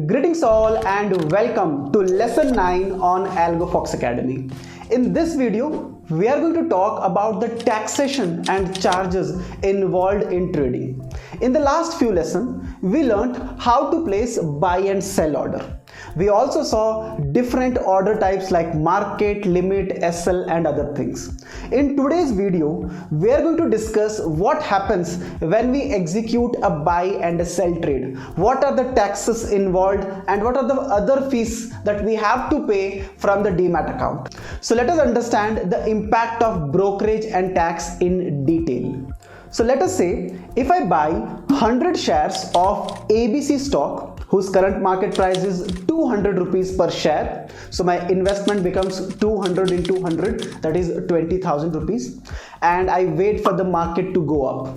Greetings all and welcome to lesson 9 on AlgoFox Academy. In this video, we are going to talk about the taxation and charges involved in trading. In the last few lessons, we learned how to place buy and sell order. We also saw different order types like market, limit, SL and other things. In today's video, we are going to discuss what happens when we execute a buy and a sell trade. What are the taxes involved and what are the other fees that we have to pay from the Demat account. So let us understand the impact of brokerage and tax in detail. So let us say if I buy 100 shares of ABC stock whose current market price is 200 rupees per share. So my investment becomes 200 into 100, that is 20,000 rupees. And I wait for the market to go up.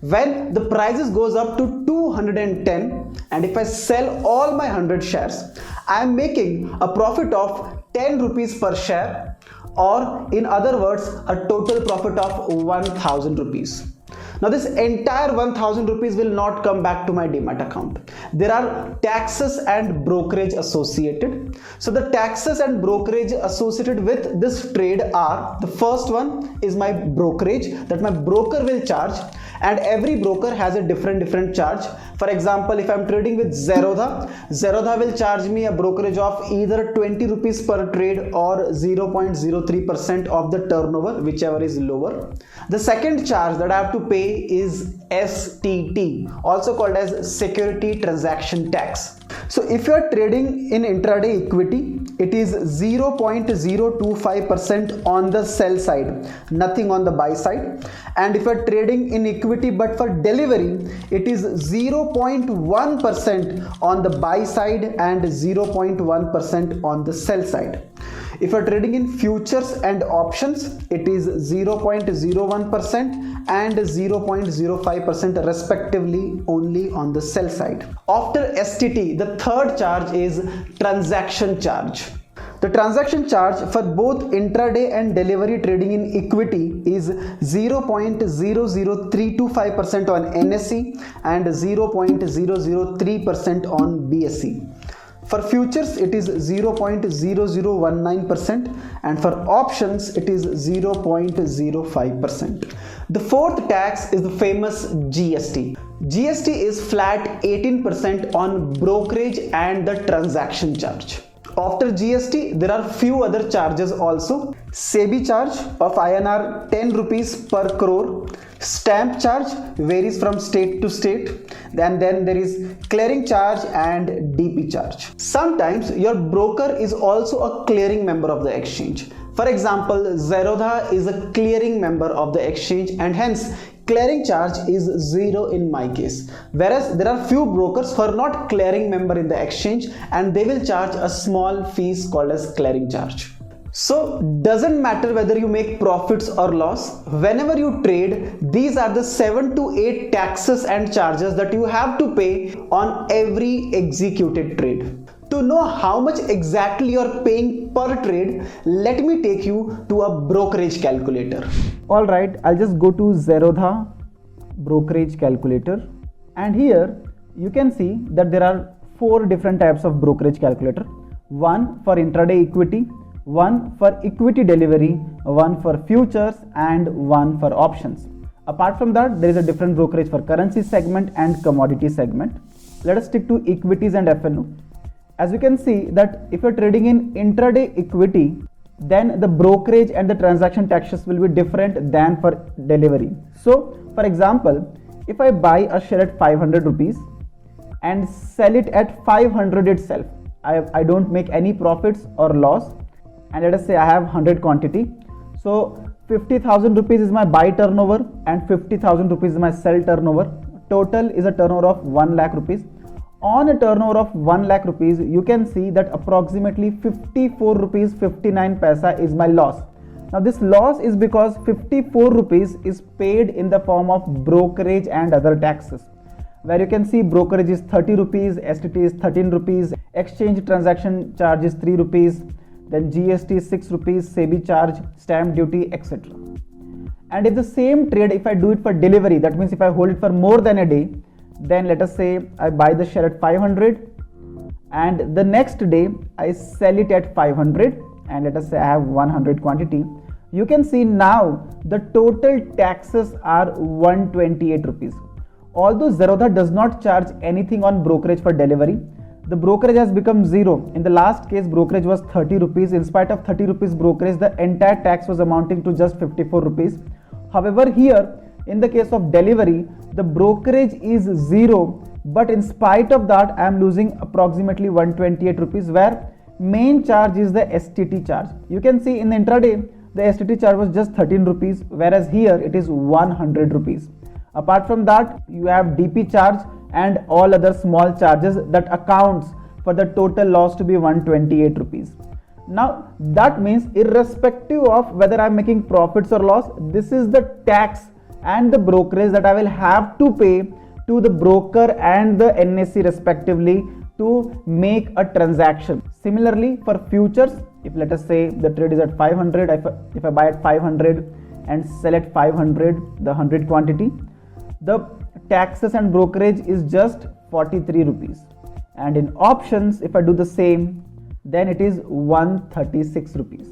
When the prices goes up to 210 and if I sell all my 100 shares, I am making a profit of 10 rupees per share, or in other words, a total profit of 1,000 rupees. Now this entire 1,000 rupees will not come back to my Demat account. There are taxes and brokerage associated. So the taxes and brokerage associated with this trade are, the first one is my brokerage that my broker will charge, and every broker has a different charge. For example, if I'm trading with Zerodha will charge me a brokerage of either 20 rupees per trade or 0.03% of the turnover, whichever is lower. The second charge that I have to pay is STT, also called as security transaction tax. So if you are trading in intraday equity, it is 0.025% on the sell side, nothing on the buy side. And if you are trading in equity but for delivery, it is 0.1% on the buy side and 0.1% on the sell side. If you are trading in futures and options, it is 0.01% and 0.05% respectively only on the sell side. After STT, the third charge is transaction charge. The transaction charge for both intraday and delivery trading in equity is 0.00325% on NSE and 0.003% on BSE. For futures, it is 0.0019% and for options, it is 0.05%. The fourth tax is the famous GST. GST is flat 18% on brokerage and the transaction charge. After GST, there are few other charges also. SEBI charge of INR 10 rupees per crore. Stamp charge varies from state to state. Then there is clearing charge and DP charge. Sometimes your broker is also a clearing member of the exchange. For example, Zerodha is a clearing member of the exchange and hence clearing charge is 0 in my case. Whereas there are few brokers who are not clearing member in the exchange and they will charge a small fees called as clearing charge. So doesn't matter whether you make profits or loss, whenever you trade, these are the 7 to 8 taxes and charges that you have to pay on every executed trade. To know how much exactly you are paying per trade, let me take you to a brokerage calculator. Alright, I'll just go to Zerodha brokerage calculator, and here you can see that there are 4 different types of brokerage calculator. One for intraday equity, one for equity delivery, one for futures and one for options. Apart from that, there is a different brokerage for currency segment and commodity segment. Let us stick to equities and FNO. As you can see that if you're trading in intraday equity, then the brokerage and the transaction taxes will be different than for delivery. So for example, if I buy a share at 500 rupees and sell it at 500 itself, I don't make any profits or loss, and let us say I have 100 quantity. So 50,000 rupees is my buy turnover and 50,000 rupees is my sell turnover. Total is a turnover of 1 lakh rupees. On a turnover of 1 lakh rupees, you can see that approximately 54 rupees 59 paisa is my loss. Now this loss is because 54 rupees is paid in the form of brokerage and other taxes, where you can see brokerage is 30 rupees, STT is 13 rupees, exchange transaction charge is 3 rupees, then GST is 6 rupees, SEBI charge, stamp duty, etc. And if the same trade, if I do it for delivery, that means if I hold it for more than a day, then let us say I buy the share at 500 and the next day I sell it at 500, and let us say I have 100 quantity. You can see now the total taxes are 128 rupees. Although Zerodha does not charge anything on brokerage for delivery, the brokerage has become zero. In the last case, brokerage was 30 rupees. In spite of 30 rupees brokerage, the entire tax was amounting to just 54 rupees. However, here in the case of delivery, the brokerage is zero, but in spite of that, I am losing approximately 128 rupees, where main charge is the STT charge. You can see in the intraday, the STT charge was just 13 rupees, whereas here it is 100 rupees. Apart from that, you have DP charge and all other small charges that accounts for the total loss to be 128 rupees. Now that means irrespective of whether I am making profits or loss, this is the tax and the brokerage that I will have to pay to the broker and the NSE respectively to make a transaction. Similarly, for futures, if let us say the trade is at 500, if I buy at 500 and sell at 500 the 100 quantity, the taxes and brokerage is just 43 rupees. And in options, if I do the same, then it is 136 rupees.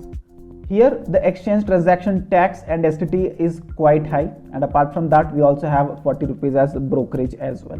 Here the exchange transaction tax and STT is quite high, and apart from that we also have 40 rupees as brokerage as well.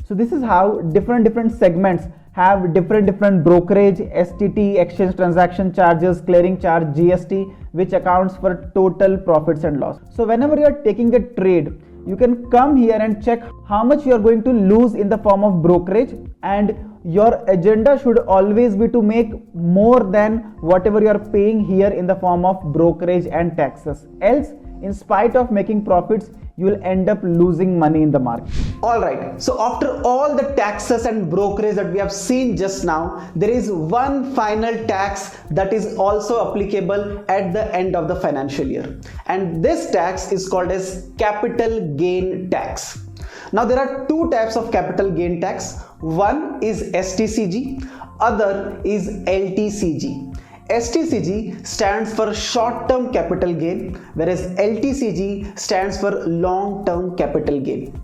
So this is how different segments have different brokerage, STT, exchange transaction charges, clearing charge, GST, which accounts for total profits and loss. So whenever you are taking a trade, you can come here and check how much you are going to lose in the form of brokerage, and your agenda should always be to make more than whatever you are paying here in the form of brokerage and taxes. Else, in spite of making profits, you will end up losing money in the market. Alright, so after all the taxes and brokerage that we have seen just now, there is one final tax that is also applicable at the end of the financial year. And this tax is called as capital gain tax. Now there are two types of capital gain tax. One is STCG, other is LTCG. STCG stands for short-term capital gain, whereas LTCG stands for long-term capital gain.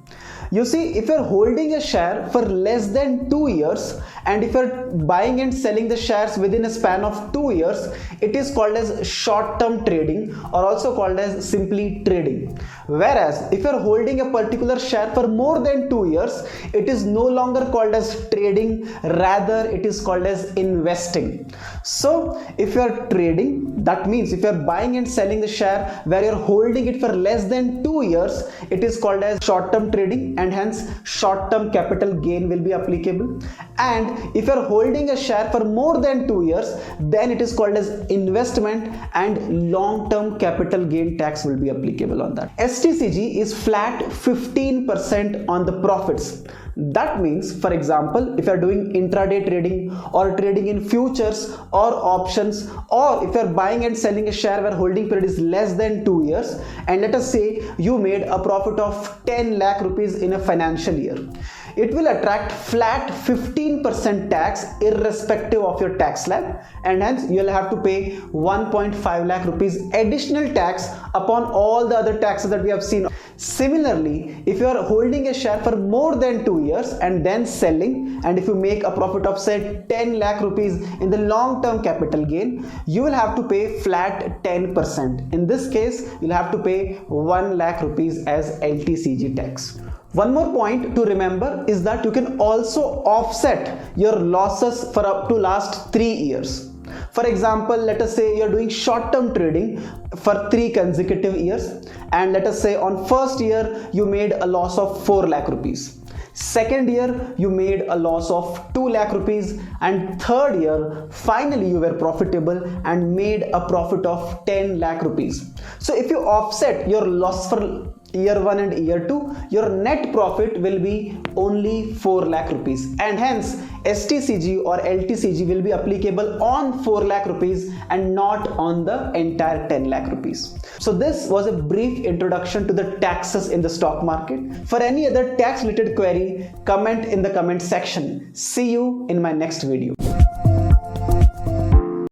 You see, if you're holding a share for less than 2 years and if you're buying and selling the shares within a span of 2 years, it is called as short-term trading, or also called as simply trading. Whereas if you're holding a particular share for more than 2 years, it is no longer called as trading, rather it is called as investing. So if you're trading, that means if you're buying and selling the share where you're holding it for less than 2 years, it is called as short-term trading, and hence short-term capital gain will be applicable. And if you're holding a share for more than 2 years, then it is called as investment, and long-term capital gain tax will be applicable on that. STCG is flat 15% on the profits. That means, for example, if you are doing intraday trading or trading in futures or options, or if you are buying and selling a share where holding period is less than 2 years, and let us say you made a profit of 10 lakh rupees in a financial year, it will attract flat 15% tax irrespective of your tax slab, and hence you will have to pay 1.5 lakh rupees additional tax upon all the other taxes that we have seen. Similarly, if you are holding a share for more than 2 years and then selling, and if you make a profit of say 10 lakh rupees in the long-term capital gain, you will have to pay flat 10%. In this case, you'll have to pay 1 lakh rupees as LTCG tax. One more point to remember is that you can also offset your losses for up to last 3 years. For example, let us say you are doing short-term trading for 3 consecutive years, and let us say on first year you made a loss of 4 lakh rupees. Second year you made a loss of 2 lakh rupees, and third year finally you were profitable and made a profit of 10 lakh rupees. So if you offset your loss for year 1 and year 2, your net profit will be only 4 lakh rupees, and hence STCG or LTCG will be applicable on 4 lakh rupees and not on the entire 10 lakh rupees. So this was a brief introduction to the taxes in the stock market. For any other tax related query, comment in the comment section. See you in my next video.